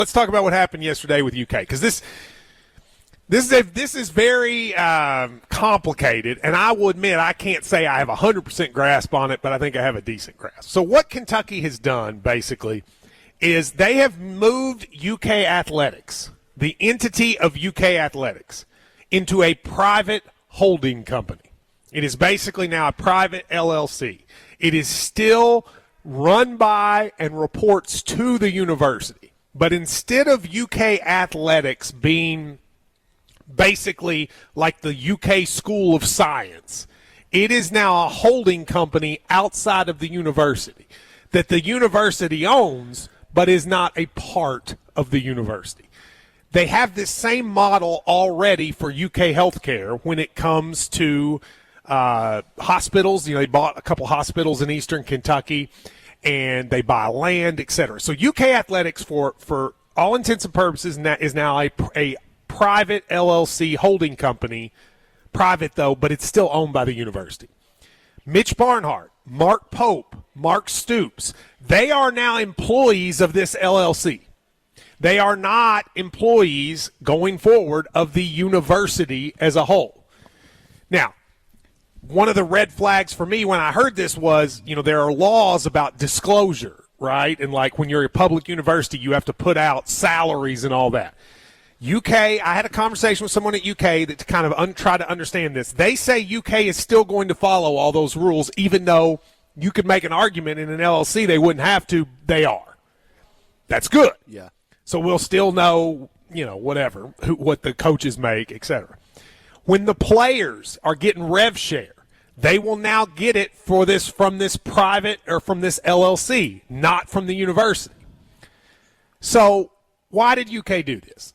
let's talk about what happened yesterday with UK, because this is very complicated, and I will admit I can't say I have a 100% grasp on it, but I think I have a decent grasp. So what Kentucky has done, basically, is they have moved UK Athletics, the entity of UK Athletics, into a private holding company. It is basically now a private LLC. It is still run by and reports to the university. But instead of UK Athletics being basically like the UK School of Science, it is now a holding company outside of the university that the university owns but is not a part of the university. They have this same model already for UK healthcare when it comes to hospitals. They bought a couple hospitals in eastern Kentucky, and they buy land, et cetera. So UK Athletics, for all intents and purposes, is now a private LLC holding company, private though, but it's still owned by the university. Mitch Barnhart, Mark Pope, Mark Stoops, they are now employees of this LLC. They are not employees going forward of the university as a whole. Now, one of the red flags for me when I heard this was, there are laws about disclosure, right? And like when you're a public university, you have to put out salaries and all that. UK, I had a conversation with someone at UK that kind of try to understand this. They say UK is still going to follow all those rules, even though you could make an argument in an LLC they wouldn't have to. They are. That's good. Yeah. So we'll still know, whatever, what the coaches make, et cetera. When the players are getting rev share, they will now get it from this private or from this LLC, not from the university. So why did UK do this?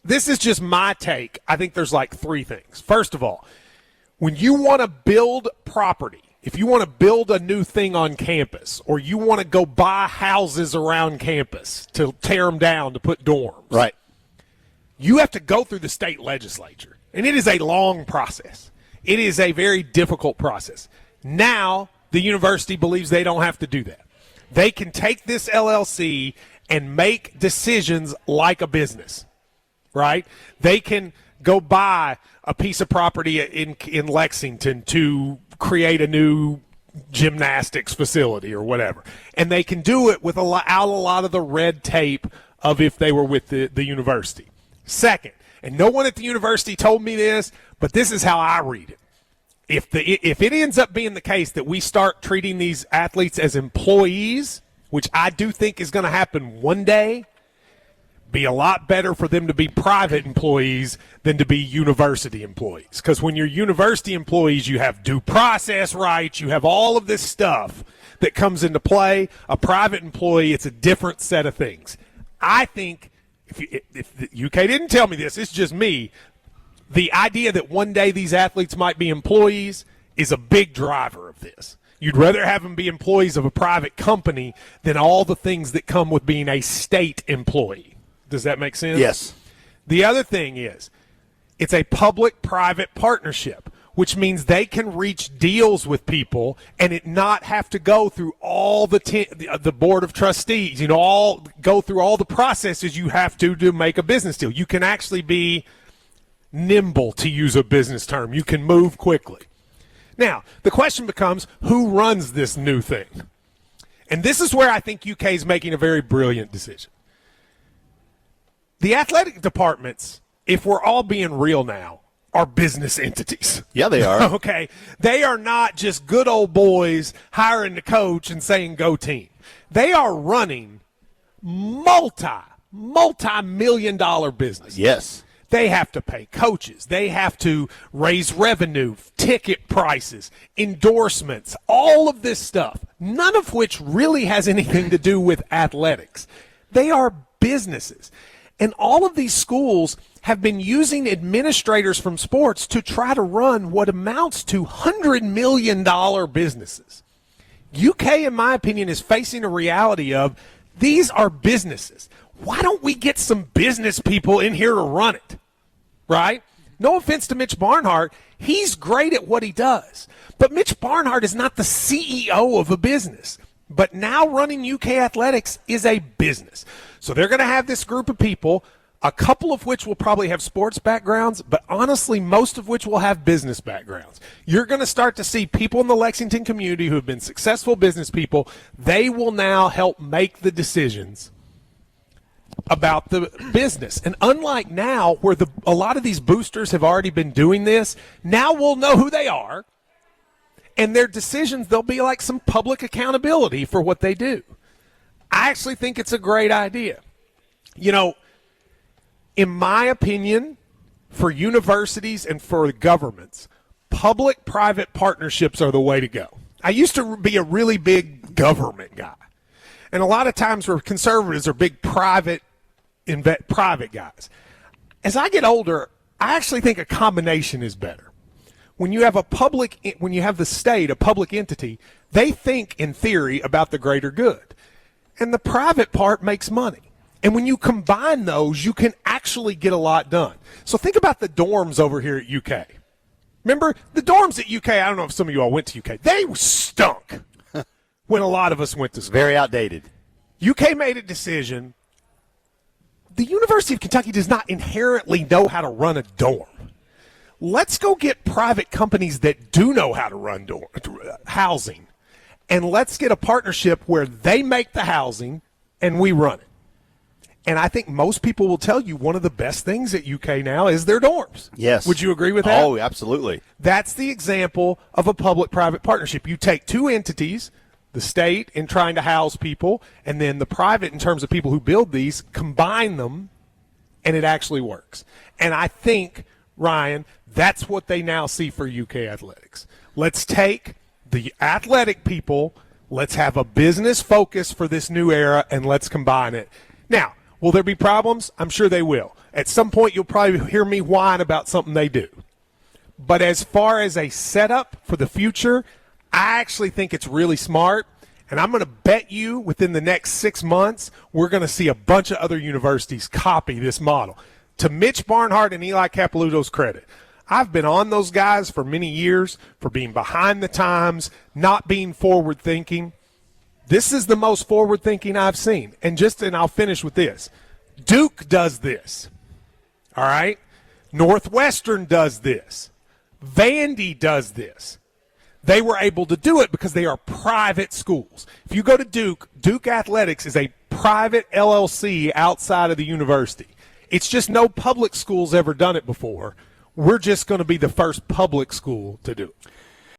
This is just my take. I think there's like three things. First of all, when you want to build property, if you want to build a new thing on campus, or you want to go buy houses around campus to tear them down to put dorms, right, you have to go through the state legislature. And it is a long process. It is a very difficult process. Now, the university believes they don't have to do that. They can take this LLC and make decisions like a business, right? They can go buy a piece of property in Lexington to create a new gymnastics facility or whatever. And they can do it without a lot of the red tape of if they were with the university. Second, and no one at the university told me this, but this is how I read it. If it ends up being the case that we start treating these athletes as employees, which I do think is going to happen one day, be a lot better for them to be private employees than to be university employees. Because when you're university employees, you have due process rights, you have all of this stuff that comes into play. A private employee, it's a different set of things. I think, if the UK didn't tell me this, it's just me, the idea that one day these athletes might be employees is a big driver of this. You'd rather have them be employees of a private company than all the things that come with being a state employee. Does that make sense? Yes. The other thing is, it's a public-private partnership, which means they can reach deals with people and it not have to go through all the board of trustees, go through all the processes you have to make a business deal. You can actually be nimble, to use a business term. You can move quickly. Now, the question becomes, who runs this new thing? And this is where I think UK is making a very brilliant decision. The athletic departments, if we're all being real now, are business entities. Yeah, they are. Okay. They are not just good old boys hiring the coach and saying go team. They are running multi-million-dollar business. Yes. They have to pay coaches. They have to raise revenue, ticket prices, endorsements, all of this stuff, none of which really has anything to do with athletics. They are businesses. And all of these schools have been using administrators from sports to try to run what amounts to $100 million businesses. UK, in my opinion, is facing a reality of these are businesses. Why don't we get some business people in here to run it, right? No offense to Mitch Barnhart. He's great at what he does. But Mitch Barnhart is not the CEO of a business. But now running UK athletics is a business. So they're going to have this group of people, a couple of which will probably have sports backgrounds, but honestly, most of which will have business backgrounds. You're going to start to see people in the Lexington community who have been successful business people. They will now help make the decisions about the business. And unlike now, where a lot of these boosters have already been doing this, now we'll know who they are. And their decisions, there'll be like some public accountability for what they do. I actually think it's a great idea. You know, in my opinion, for universities and for governments, public-private partnerships are the way to go. I used to be a really big government guy. And a lot of times where conservatives are big private guys. As I get older, I actually think a combination is better. When you have the state, a public entity, they think in theory about the greater good. And the private part makes money. And when you combine those, you can actually get a lot done. So think about the dorms over here at UK. Remember, the dorms at UK, I don't know if some of you all went to UK, they stunk when a lot of us went to school. Very outdated. UK made a decision. The University of Kentucky does not inherently know how to run a dorm. Let's go get private companies that do know how to run housing, and let's get a partnership where they make the housing and we run it. And I think most people will tell you one of the best things at UK now is their dorms. Yes. Would you agree with that? Oh, absolutely. That's the example of a public-private partnership. You take two entities, the state in trying to house people, and then the private in terms of people who build these, combine them, and it actually works. And I think, Ryan, that's what they now see for UK athletics. Let's take the athletic people, let's have a business focus for this new era, and let's combine it. Now, will there be problems? I'm sure they will. At some point, you'll probably hear me whine about something they do. But as far as a setup for the future, I actually think it's really smart. And I'm going to bet you within the next 6 months, we're going to see a bunch of other universities copy this model. To Mitch Barnhart and Eli Capilouto's credit, I've been on those guys for many years for being behind the times, not being forward-thinking. This is the most forward-thinking I've seen. And I'll finish with this. Duke does this. All right? Northwestern does this. Vandy does this. They were able to do it because they are private schools. If you go to Duke, Duke Athletics is a private LLC outside of the university. It's just no public school's ever done it before. We're just going to be the first public school to do it.